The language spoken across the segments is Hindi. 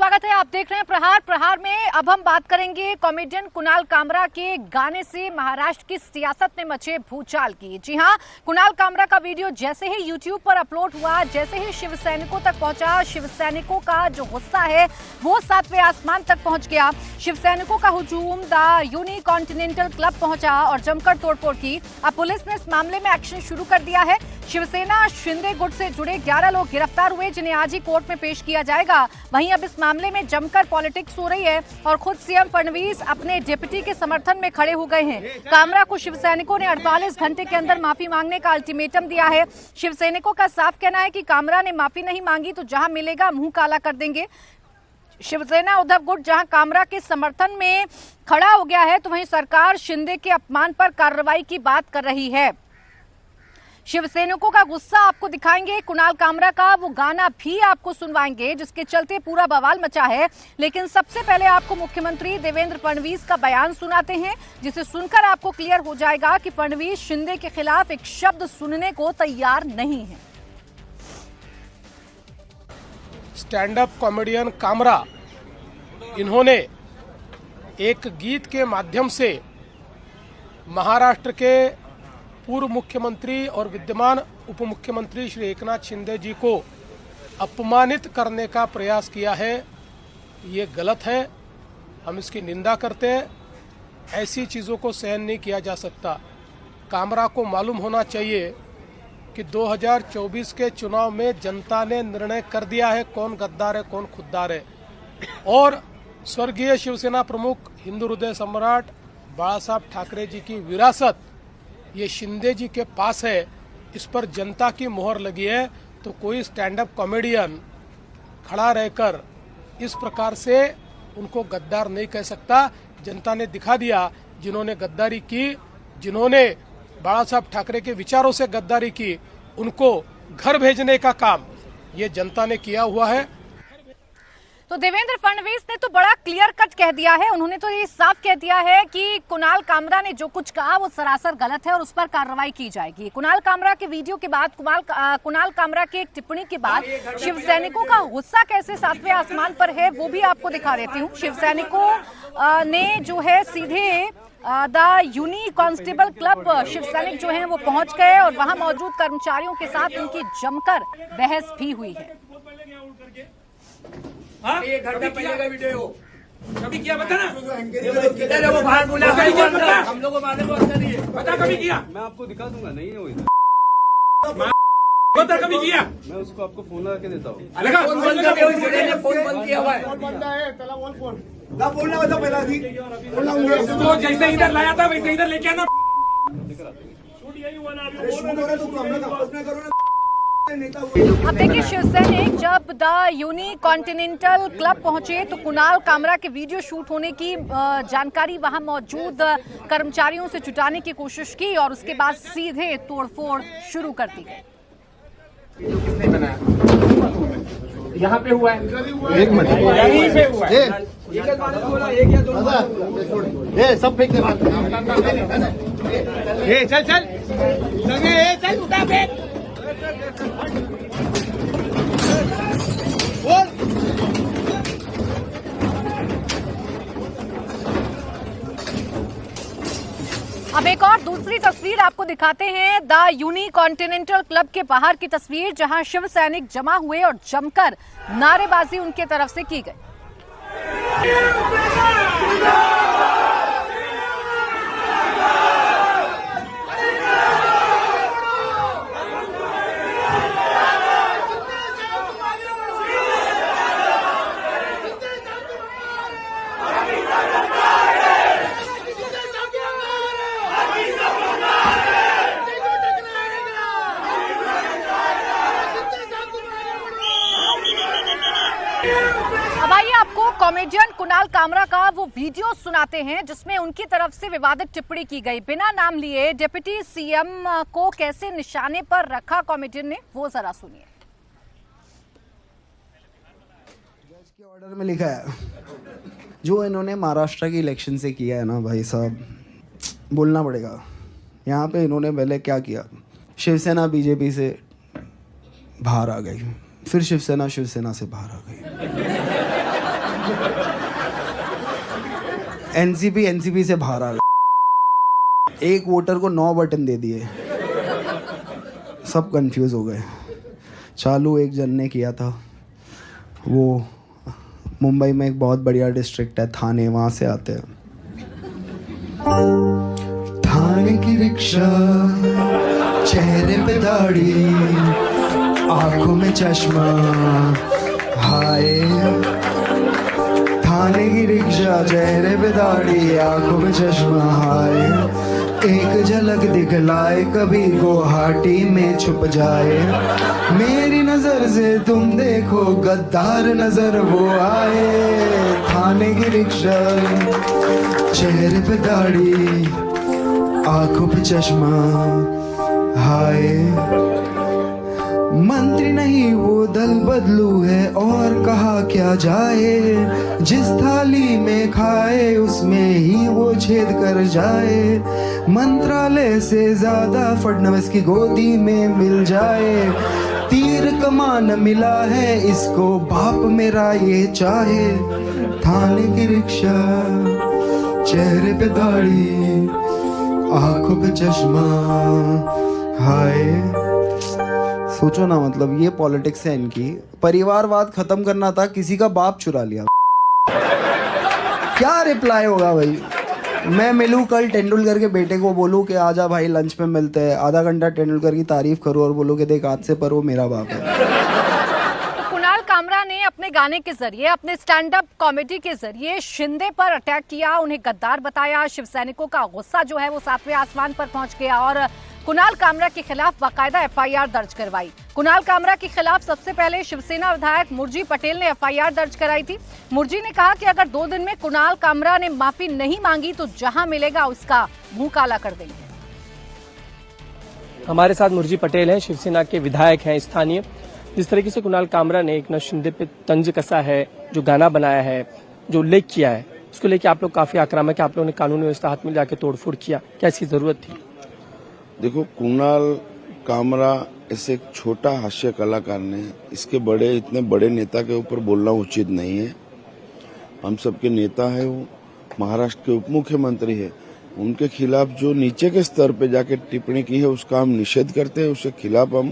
स्वागत है, आप देख रहे हैं प्रहार। प्रहार में अब हम बात करेंगे कॉमेडियन कुणाल कामरा के गाने से महाराष्ट्र की सियासत में मचे भूचाल की। जी हां, कुणाल कामरा का वीडियो जैसे ही यूट्यूब पर अपलोड हुआ, जैसे ही शिव सैनिकों तक पहुंचा, शिव सैनिकों का जो गुस्सा है वो 7वें आसमान तक पहुंच गया। शिव सैनिकों का हुजूम द यूनिक कॉन्टिनेंटल क्लब पहुंचा और जमकर तोड़फोड़ की। अब पुलिस ने इस मामले में एक्शन शुरू कर दिया है। शिवसेना शिंदे गुट से जुड़े 11 लोग गिरफ्तार हुए, जिन्हें आज ही कोर्ट में पेश किया जाएगा। वहीं अब इस मामले में जमकर पॉलिटिक्स हो रही है और खुद सीएम फडणवीस अपने डिप्टी के समर्थन में खड़े हो गए हैं। कामरा को शिव सैनिकों ने 48 घंटे के अंदर माफी मांगने का अल्टीमेटम दिया है। शिव सैनिकों का साफ कहना है कि कामरा ने माफी नहीं मांगी तो जहां मिलेगा मुंह काला कर देंगे। शिवसेना उद्धव गुट जहां कामरा के समर्थन में खड़ा हो गया है, तो वहीं सरकार शिंदे के अपमान पर कार्रवाई की बात कर रही है। शिवसैनिकों का गुस्सा आपको दिखाएंगे, कुणाल कामरा का वो गाना भी आपको सुनवाएंगे जिसके चलते पूरा बवाल मचा है। लेकिन सबसे पहले आपको मुख्यमंत्री देवेंद्र फडणवीस का बयान सुनाते हैं, जिसे सुनकर आपको क्लियर हो जाएगा कि फडणवीस शिंदे के खिलाफ एक शब्द सुनने को तैयार नहीं है। स्टैंड अप कॉमेडियन कामरा, इन्होंने एक गीत के माध्यम से महाराष्ट्र के पूर्व मुख्यमंत्री और विद्यमान उप मुख्यमंत्री श्री एकनाथ शिंदे जी को अपमानित करने का प्रयास किया है। ये गलत है, हम इसकी निंदा करते हैं। ऐसी चीज़ों को सहन नहीं किया जा सकता। कामरा को मालूम होना चाहिए कि 2024 के चुनाव में जनता ने निर्णय कर दिया है कौन गद्दार है कौन खुद्दार है। और स्वर्गीय शिवसेना प्रमुख हिंदू हृदय सम्राट बाला साहब ठाकरे जी की विरासत ये शिंदे जी के पास है, इस पर जनता की मोहर लगी है। तो कोई स्टैंड अप कॉमेडियन खड़ा रहकर इस प्रकार से उनको गद्दार नहीं कह सकता। जनता ने दिखा दिया, जिन्होंने गद्दारी की, जिन्होंने बाला साहब ठाकरे के विचारों से गद्दारी की, उनको घर भेजने का काम ये जनता ने किया हुआ है। तो देवेंद्र फडणवीस ने तो बड़ा क्लियर कट कह दिया है। उन्होंने तो ये साफ कह दिया है कि कुणाल कामरा ने जो कुछ कहा वो सरासर गलत है और उस पर कार्रवाई की जाएगी। कुणाल कामरा के वीडियो के बाद, कुणाल कामरा की एक टिप्पणी के बाद शिव सैनिकों का गुस्सा कैसे 7वें आसमान पर है वो भी आपको दिखा देती हूँ। शिव सैनिकों ने जो है सीधे the unique constable club Shiv Sainik जो हैं वो पहुंच गए और वहां मौजूद कर्मचारियों के साथ उनकी जमकर बहस भी हुई है। हाँ? 1 घंटा पहले का वीडियो कभी किया बता ना। किधर है वो बाहर बोला, हम लोगों को मारने को अंदर नहीं है। बता कभी किया? मैं आपको दिखा दूंगा, नहीं है वो इधर। बता कभी किया? मैं उसको आपको फोन लगा के देता हूँ। फोन बंद कर दिया, फोन बंद किया हुआ है। बोलना बता पहला थी तो जैसे इधर लाया था वैसे इधर लेके आना। अब देखिए, शिवसैनिक जब द यूनिक कॉन्टिनेंटल क्लब पहुंचे तो कुणाल कामरा के वीडियो शूट होने की जानकारी वहां मौजूद कर्मचारियों से जुटाने की कोशिश की और उसके बाद सीधे तोड़फोड़ शुरू कर दी गई। किसने बनाया? यहाँ पे हुआ है, एक मिनट, यहीं पे हुआ है। एक या दो ये सब फेंक दे। चल चल चल उठा फेंक। अब एक और दूसरी तस्वीर आपको दिखाते हैं, द यूनिक कॉन्टिनेंटल क्लब के बाहर की तस्वीर, जहां शिव सैनिक जमा हुए और जमकर नारेबाजी उनके तरफ से की गई। अब आइए आपको कॉमेडियन कुणाल कामरा का वो वीडियो सुनाते हैं जिसमें उनकी तरफ से विवादित टिप्पणी की गई। बिना नाम लिए डिप्टी सीएम को कैसे निशाने पर रखा कॉमेडियन ने, वो जरा सुनिए। जज के ऑर्डर में लिखा है, जो इन्होंने महाराष्ट्र की इलेक्शन से किया है ना भाई साहब, बोलना पड़ेगा। यहाँ पे इन्होंने पहले क्या किया, शिवसेना बीजेपी से बाहर आ गई, फिर शिवसेना से बाहर आ गई। एनसीपी से बाहर आ गए। एक वोटर को 9 बटन दे दिए, सब कंफ्यूज हो गए। चालू एक जन ने किया था, वो मुंबई में एक बहुत बढ़िया डिस्ट्रिक्ट है थाने, वहाँ से आते हैं। थाने की रिक्शा, चेहरे पे दाढ़ी, आंखों में चश्मा, हाय। थाने की रिक्शा, चेहरे पे दाढ़ी, आंखों में चश्मा, हाय। एक झलक दिखलाए कभी गुवाहाटी में छुप जाए। मेरी नजर से तुम देखो गद्दार नजर वो आए। थाने की रिक्शा, चेहरे पे दाढ़ी, आंखों पे चश्मा, हाय। मंत्री नहीं वो दल बदलू है और कहा क्या जाए। जिस थाली में खाए उसमें ही वो छेद कर जाए। मंत्रालय से ज्यादा फडणवीस की गोदी में मिल जाए। तीर कमान मिला है इसको बाप मेरा ये चाहे। थाने की रिक्शा, चेहरे पे दाढ़ी, आंखों पे चश्मा, हाय। सोचो ना, मतलब ये पॉलिटिक्स है इनकी। परिवारवाद खत्म करना था, किसी का बाप चुरा लिया। क्या रिप्लाई होगा भाई? मैं मिलूं कल तेंदुलकर के बेटे को, बोलूं कि आजा भाई लंच पे मिलते हैं, आधा घंटा तेंदुलकर की तारीफ करूं और बोलूं कि देख आज से पर वो मेरा बाप है। कुणाल कामरा ने अपने गाने के जरिए, अपने स्टैंड अप कॉमेडी के जरिए शिंदे पर अटैक किया, उन्हें गद्दार बताया। शिव सैनिकों का गुस्सा जो है वो 7वें आसमान पर पहुंच गया और कुणाल कामरा के खिलाफ बाकायदा एफआईआर दर्ज करवाई। कुणाल कामरा के खिलाफ सबसे पहले शिवसेना विधायक मुरजी पटेल ने एफआईआर दर्ज कराई थी। मुरजी ने कहा कि अगर 2 दिन में कुणाल कामरा ने माफी नहीं मांगी तो जहां मिलेगा उसका मुंह काला कर देंगे। हमारे साथ मुरजी पटेल हैं, शिवसेना के विधायक हैं स्थानीय। जिस तरीके से कुणाल कामरा ने एकनाथ शिंदे पे तंज कसा है, जो गाना बनाया है, जो उल्लेख किया है, उसको लेकर आप लोग काफी आक्रामक है। आप लोगों ने कानूनी व्यवस्था हाथ में जाके तोड़फोड़ किया, क्या इसकी जरूरत थी? देखो, कुणाल कामरा ऐसे एक छोटा हास्य कलाकार ने इसके बड़े, इतने बड़े नेता के ऊपर बोलना उचित नहीं है। हम सबके नेता है, वो महाराष्ट्र के उप मुख्यमंत्री है। उनके खिलाफ जो नीचे के स्तर पे जाके टिप्पणी की है उसका हम निषेध करते हैं। उसके खिलाफ हम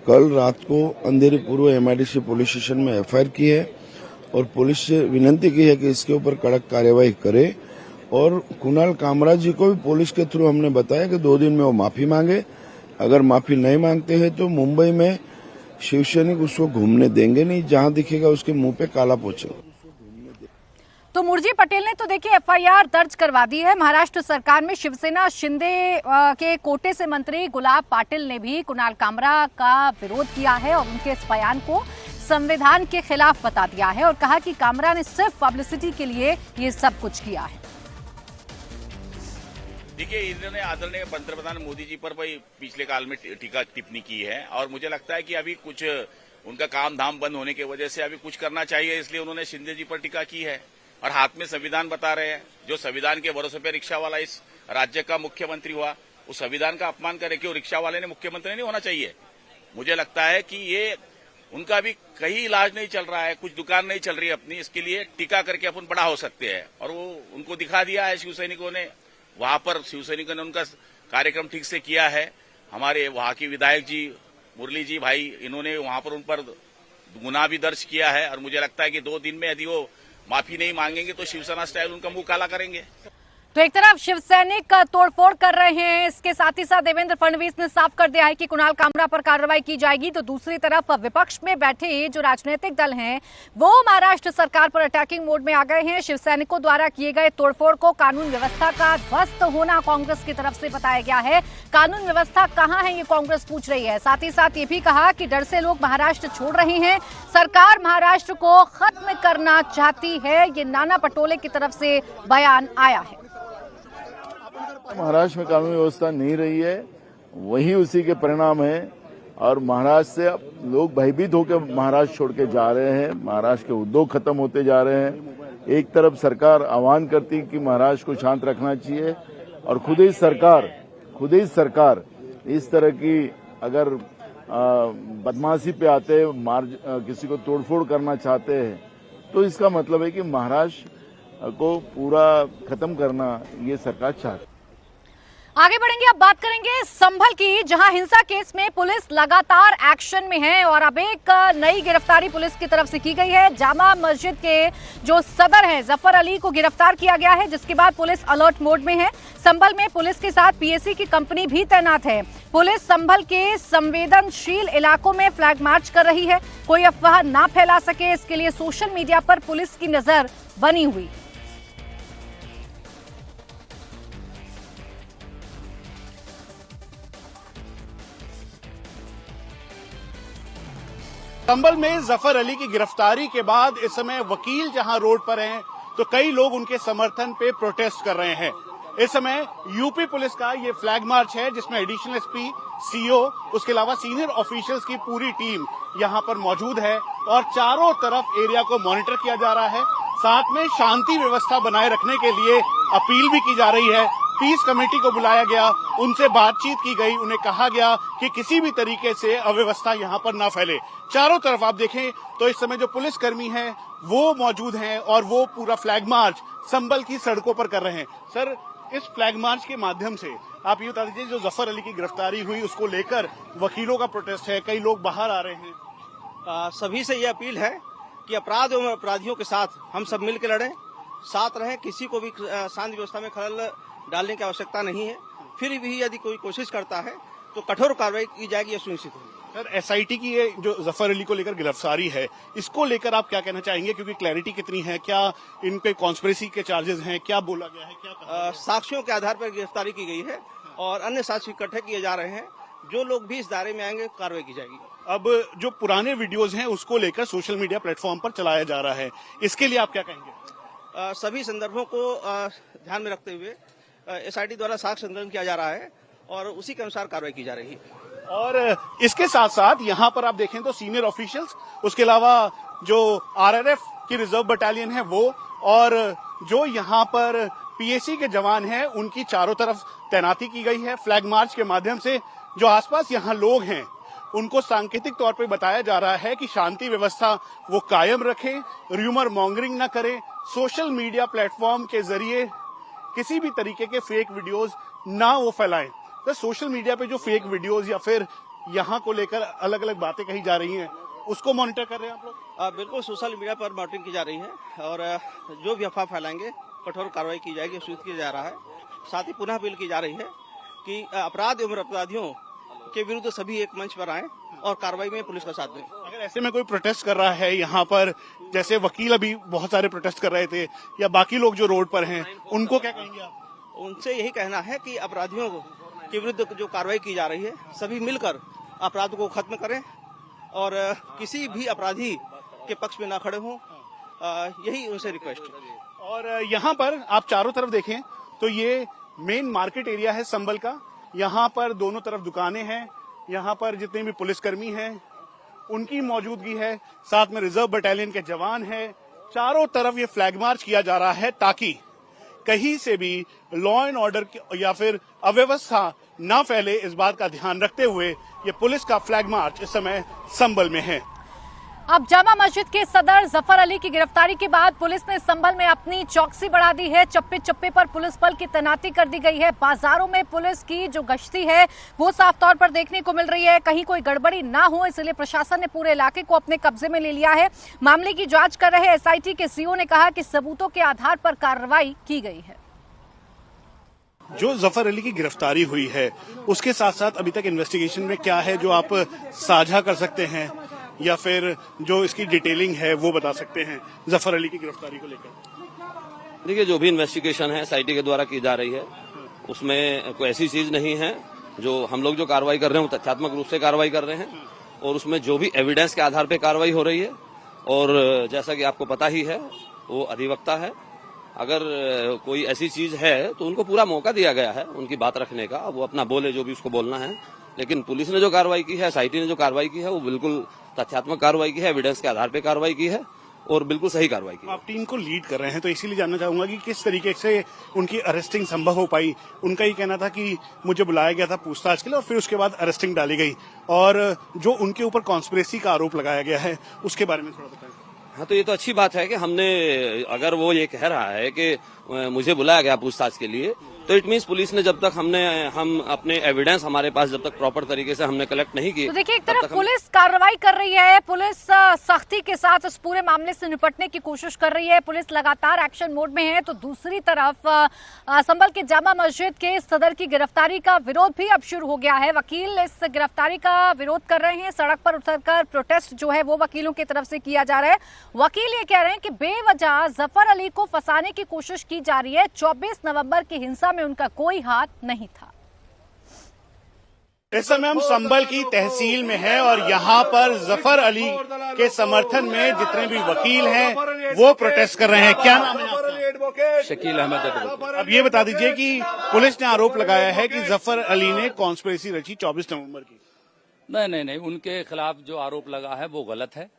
कल रात को अंधेरी पूर्व एमआईडीसी पुलिस स्टेशन में एफआईआर की है और पुलिस से विनती की है कि इसके ऊपर कड़क कार्यवाही करे। और कुणाल कामरा जी को भी पुलिस के थ्रू हमने बताया कि 2 दिन में वो माफी मांगे। अगर माफी नहीं मांगते हैं तो मुंबई में शिवसैनिक उसको घूमने देंगे नहीं, जहां दिखेगा उसके मुंह पे काला पोछेगा। तो मुरजी पटेल ने तो देखिए एफआईआर दर्ज करवा दी है। महाराष्ट्र सरकार में शिवसेना शिंदे के कोटे से मंत्री गुलाब पाटिल ने भी कुणाल कामरा का विरोध किया है और उनके इस बयान को संविधान के खिलाफ बता दिया है और कहा कि कामरा ने सिर्फ पब्लिसिटी के लिए ये सब कुछ किया है। देखिए, इन्होंने आदरणीय पंतप्रधान मोदी जी पर भाई पिछले काल में टीका टिप्पणी की है और मुझे लगता है कि अभी कुछ उनका काम धाम बंद होने की वजह से अभी कुछ करना चाहिए, इसलिए उन्होंने शिंदे जी पर टीका की है। और हाथ में संविधान बता रहे हैं, जो संविधान के भरोसे पे रिक्शा वाला इस राज्य का मुख्यमंत्री हुआ, उस संविधान का अपमान करे कि वो रिक्शा वाले ने मुख्यमंत्री नहीं होना चाहिए। मुझे लगता है कि ये उनका भी कहीं इलाज नहीं चल रहा है, कुछ दुकान नहीं चल रही है अपनी, इसके लिए टीका करके अपन बड़ा हो सकते हैं। और वो उनको दिखा दिया है, शिव सैनिकों ने वहां पर, शिव सैनिकों ने उनका कार्यक्रम ठीक से किया है। हमारे वहां की विधायक जी मुरली जी भाई, इन्होंने वहां पर उन पर गुनाह भी दर्ज किया है और मुझे लगता है कि 2 दिन में यदि वो माफी नहीं मांगेंगे तो शिवसेना स्टाइल उनका मुंह काला करेंगे। तो एक तरफ शिवसैनिक तोड़फोड़ कर रहे हैं, इसके साथ ही साथ देवेंद्र फडणवीस ने साफ कर दिया है कि कुणाल कामरा पर कार्रवाई की जाएगी। तो दूसरी तरफ विपक्ष में बैठे जो राजनीतिक दल हैं वो महाराष्ट्र सरकार पर अटैकिंग मोड में आ गए हैं। शिवसैनिकों द्वारा किए गए तोड़फोड़ को कानून व्यवस्था का ध्वस्त होना कांग्रेस की तरफ से बताया गया है। कानून व्यवस्था कहां है ये कांग्रेस पूछ रही है। साथ ही साथ ये भी कहा कि डर से लोग महाराष्ट्र छोड़ रहे हैं, सरकार महाराष्ट्र को खत्म करना चाहती है। ये नाना पटोले की तरफ से बयान आया है। महाराष्ट्र में कानून व्यवस्था नहीं रही है, वही उसी के परिणाम है और महाराष्ट्र से अब लोग भयभीत होकर महाराष्ट्र छोड़ के जा रहे हैं। महाराष्ट्र के उद्योग खत्म होते जा रहे हैं। एक तरफ सरकार आह्वान करती कि महाराष्ट्र को शांत रखना चाहिए और खुद ही सरकार इस तरह की अगर बदमाशी पे आते किसी को तोड़फोड़ करना चाहते हैं तो इसका मतलब है कि महाराष्ट्र को पूरा खत्म करना ये सरकार चाहती है। आगे बढ़ेंगे, अब बात करेंगे संभल की, जहां हिंसा केस में पुलिस लगातार एक्शन में है और अब एक नई गिरफ्तारी पुलिस की तरफ से की गई है। जामा मस्जिद के जो सदर हैं जफर अली को गिरफ्तार किया गया है, जिसके बाद पुलिस अलर्ट मोड में है। संभल में पुलिस के साथ पीएसी की कंपनी भी तैनात है। पुलिस संभल के संवेदनशील इलाकों में फ्लैग मार्च कर रही है। कोई अफवाह ना फैला सके, इसके लिए सोशल मीडिया पर पुलिस की नजर बनी हुई। संभल में जफर अली की गिरफ्तारी के बाद इस समय वकील जहां रोड पर हैं, तो कई लोग उनके समर्थन पे प्रोटेस्ट कर रहे हैं। इस समय यूपी पुलिस का ये फ्लैग मार्च है, जिसमें एडिशनल एसपी, सीओ, उसके अलावा सीनियर ऑफिशियल्स की पूरी टीम यहां पर मौजूद है और चारों तरफ एरिया को मॉनिटर किया जा रहा है। साथ में शांति व्यवस्था बनाए रखने के लिए अपील भी की जा रही है। पीस कमेटी को बुलाया गया, उनसे बातचीत की गई, उन्हें कहा गया कि किसी भी तरीके से अव्यवस्था यहां पर ना फैले। चारों तरफ आप देखें तो इस समय जो पुलिसकर्मी हैं वो मौजूद हैं और वो पूरा फ्लैग मार्च संभल की सड़कों पर कर रहे हैं। सर, इस फ्लैग मार्च के माध्यम से आप ये बता दीजिए, जो जफर अली की गिरफ्तारी हुई उसको लेकर वकीलों का प्रोटेस्ट है, कई लोग बाहर आ रहे हैं। सभी से ये अपील है कि अपराध एवं अपराधियों के साथ हम सब मिलकर लड़ें, साथ रहें, किसी को भी शांति व्यवस्था में खलल डालने की आवश्यकता नहीं है। फिर भी यदि कोई कोशिश करता है तो कठोर कार्रवाई की जाएगी, यह सुनिश्चित होगी। सर, एसआईटी की ये जो जफर अली को लेकर गिरफ्तारी है, इसको लेकर आप क्या कहना चाहेंगे? क्योंकि क्लैरिटी कितनी है, क्या इन पे कॉन्स्पिरेसी के चार्जेस हैं, क्या बोला गया है, क्या कहा? साक्ष्यों के आधार पर गिरफ्तारी की गई है और अन्य साक्ष्य इकट्ठे किए जा रहे हैं। जो लोग भी इस दायरे में आएंगे कार्रवाई की जाएगी। अब जो पुराने वीडियोज हैं उसको लेकर सोशल मीडिया प्लेटफॉर्म पर चलाया जा रहा है, इसके लिए आप क्या कहेंगे? सभी संदर्भों को ध्यान में रखते हुए एसआईटी द्वारा साक्ष्य संकलन किया जा रहा है और उसी के अनुसार कार्रवाई की जा रही है। और इसके साथ साथ यहाँ पर आप देखें तो सीनियर ऑफिशियल्स, उसके अलावा जो आरआरएफ की रिजर्व बटालियन है वो, और जो यहाँ पर पीएसी के जवान हैं उनकी चारों तरफ तैनाती की गई है। फ्लैग मार्च के माध्यम से जो आसपास यहाँ लोग हैं उनको सांकेतिक तौर पे बताया जा रहा है कि शांति व्यवस्था वो कायम रखें, र्यूमर मॉन्गरिंग न करें, सोशल मीडिया प्लेटफॉर्म के जरिए किसी भी तरीके के फेक वीडियोज ना वो फैलाएं। तो सोशल मीडिया पे जो फेक वीडियोज या फिर यहाँ को लेकर अलग अलग बातें कही जा रही हैं, उसको मॉनिटर कर रहे हैं आप लोग? बिल्कुल, सोशल मीडिया पर मॉनिटरिंग की जा रही है और जो भी अफवाह फैलाएंगे कठोर कार्रवाई की जाएगी, सूचित किया जा रहा है। साथ ही पुनः अपील की जा रही है कि अपराध एवं अपराधियों के विरुद्ध सभी एक मंच पर आए और कार्रवाई में पुलिस का साथ दें। अगर ऐसे में कोई प्रोटेस्ट कर रहा है यहाँ पर, जैसे वकील अभी बहुत सारे प्रोटेस्ट कर रहे थे या बाकी लोग जो रोड पर हैं, उनको क्या कहेंगे आप? उनसे यही कहना है कि अपराधियों के विरुद्ध जो कार्रवाई की जा रही है, सभी मिलकर अपराध को खत्म करें और किसी भी अपराधी के पक्ष में ना खड़े हों, यही उनसे रिक्वेस्ट है। और यहाँ पर आप चारों तरफ देखें तो ये मेन मार्केट एरिया है संभल का। यहाँ पर दोनों तरफ दुकानें हैं, यहाँ पर जितने भी पुलिसकर्मी हैं उनकी मौजूदगी है, साथ में रिजर्व बटालियन के जवान हैं। चारों तरफ ये फ्लैग मार्च किया जा रहा है ताकि कहीं से भी लॉ एंड ऑर्डर या फिर अव्यवस्था ना फैले, इस बात का ध्यान रखते हुए ये पुलिस का फ्लैग मार्च इस समय संभल में है। अब जामा मस्जिद के सदर जफर अली की गिरफ्तारी के बाद पुलिस ने संभल में अपनी चौकसी बढ़ा दी है। चप्पे चप्पे पर पुलिस बल की तैनाती कर दी गई है। बाजारों में पुलिस की जो गश्ती है वो साफ तौर पर देखने को मिल रही है। कहीं कोई गड़बड़ी ना हो, इसलिए प्रशासन ने पूरे इलाके को अपने कब्जे में ले लिया है। मामले की जांच कर रहे एसआईटी के सीओ ने कहा कि सबूतों के आधार पर कार्रवाई की गई है। जो जफर अली की गिरफ्तारी हुई है उसके साथ साथ अभी तक इन्वेस्टिगेशन में क्या है जो आप साझा कर सकते हैं या फिर जो इसकी डिटेलिंग है वो बता सकते हैं जफर अली की गिरफ्तारी को लेकर? देखिए, जो भी इन्वेस्टिगेशन है एसआईटी के द्वारा की जा रही है उसमें कोई ऐसी चीज नहीं है। जो हम लोग जो कार्रवाई कर रहे हैं वो तथ्यात्मक रूप से कार्रवाई कर रहे हैं और उसमें जो भी एविडेंस के आधार पर कार्रवाई हो रही है। और जैसा कि आपको पता ही है वो अधिवक्ता है, अगर कोई ऐसी चीज है तो उनको पूरा मौका दिया गया है उनकी बात रखने का, वो अपना बोले जो भी उसको बोलना है। लेकिन पुलिस ने जो कार्रवाई की है, एसआईटी ने जो कार्रवाई की है वो बिल्कुल तथ्यात्मक कार्रवाई की है, एविडेंस के आधार पर कार्रवाई की है और बिल्कुल सही कार्रवाई की। आप टीम को लीड कर रहे हैं तो इसीलिए जानना चाहूंगा कि किस तरीके से उनकी अरेस्टिंग संभव हो पाई। उनका ही कहना था कि मुझे बुलाया गया था पूछताछ के लिए और फिर उसके बाद अरेस्टिंग डाली गई, और जो उनके ऊपर कॉन्स्पिरेसी का आरोप लगाया गया है उसके बारे में थोड़ा बताएं। हाँ, तो ये तो अच्छी बात है कि हमने, अगर वो ये कह रहा है कि मुझे बुलाया गया पूछताछ के लिए, तो इट मीन्स पुलिस ने जब तक हम अपने एविडेंस हमारे पास जब तक प्रॉपर तरीके से हमने कलेक्ट नहीं किए। तो देखिए, एक तरफ पुलिस कार्रवाई कर रही है, पुलिस सख्ती के साथ इस पूरे मामले से निपटने की कोशिश कर रही है, पुलिस लगातार एक्शन मोड में है, तो दूसरी तरफ संभल के जामा मस्जिद के सदर की गिरफ्तारी का विरोध भी अब शुरू हो गया है। वकील इस गिरफ्तारी का विरोध कर रहे हैं, सड़क पर उतरकर प्रोटेस्ट जो है वो वकीलों की तरफ से किया जा रहा है। वकील ये कह रहे हैं कि बेवजह जफर अली को फंसाने की कोशिश की जा रही है, 24 नवंबर की हिंसा में उनका कोई हाथ नहीं था। इस समय हम संभल की तहसील में हैं और यहाँ पर जफर अली के समर्थन में जितने भी वकील हैं वो प्रोटेस्ट कर रहे हैं। क्या नाम है आपका? शकील अहमद। अब ये बता दीजिए कि पुलिस ने आरोप लगाया है कि जफर अली ने कॉन्स्पिरेसी रची 24 नवंबर की। नहीं, उनके खिलाफ जो आरोप लगा है वो गलत है।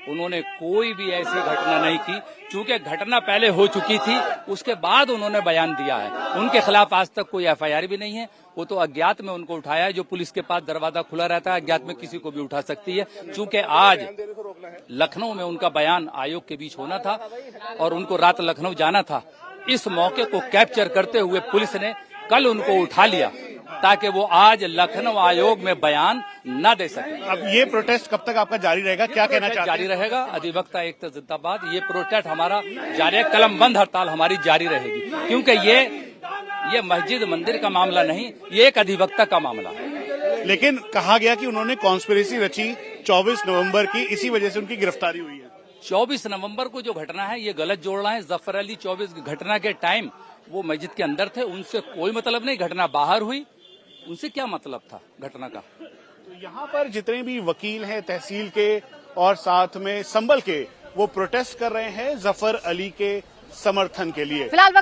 उन्होंने कोई भी ऐसी घटना नहीं की, चूंकि घटना पहले हो चुकी थी, उसके बाद उन्होंने बयान दिया है। उनके खिलाफ आज तक कोई एफआईआर भी नहीं है, वो तो अज्ञात में उनको उठाया है। जो पुलिस के पास दरवाजा खुला रहता है, अज्ञात में किसी को भी उठा सकती है। चूंकि आज लखनऊ में उनका बयान आयोग के बीच होना था और उनको रात लखनऊ जाना था, इस मौके को कैप्चर करते हुए पुलिस ने कल उनको उठा लिया ताकि वो आज लखनऊ आयोग में बयान न दे सके। अब ये प्रोटेस्ट कब तक आपका जारी रहेगा, क्या कहना चाहते हैं? जारी रहेगा, अधिवक्ता एकता जिंदाबाद। ये प्रोटेस्ट हमारा जारी है, कलमबंद हड़ताल हमारी जारी रहेगी, क्योंकि ये मस्जिद मंदिर का मामला नहीं, ये एक अधिवक्ता का मामला है। लेकिन कहा गया कि उन्होंने कॉन्स्पिरेसी रची 24 नवंबर की, इसी वजह से उनकी गिरफ्तारी हुई है। 24 नवंबर को जो घटना है ये गलत जोड़ रहा है। जफर अली 24 घटना के टाइम वो मस्जिद के अंदर थे, उनसे कोई मतलब नहीं। घटना बाहर हुई, उनसे क्या मतलब था घटना का? तो यहाँ पर जितने भी वकील हैं तहसील के और साथ में संभल के, वो प्रोटेस्ट कर रहे हैं जफर अली के समर्थन के लिए। फिलहाल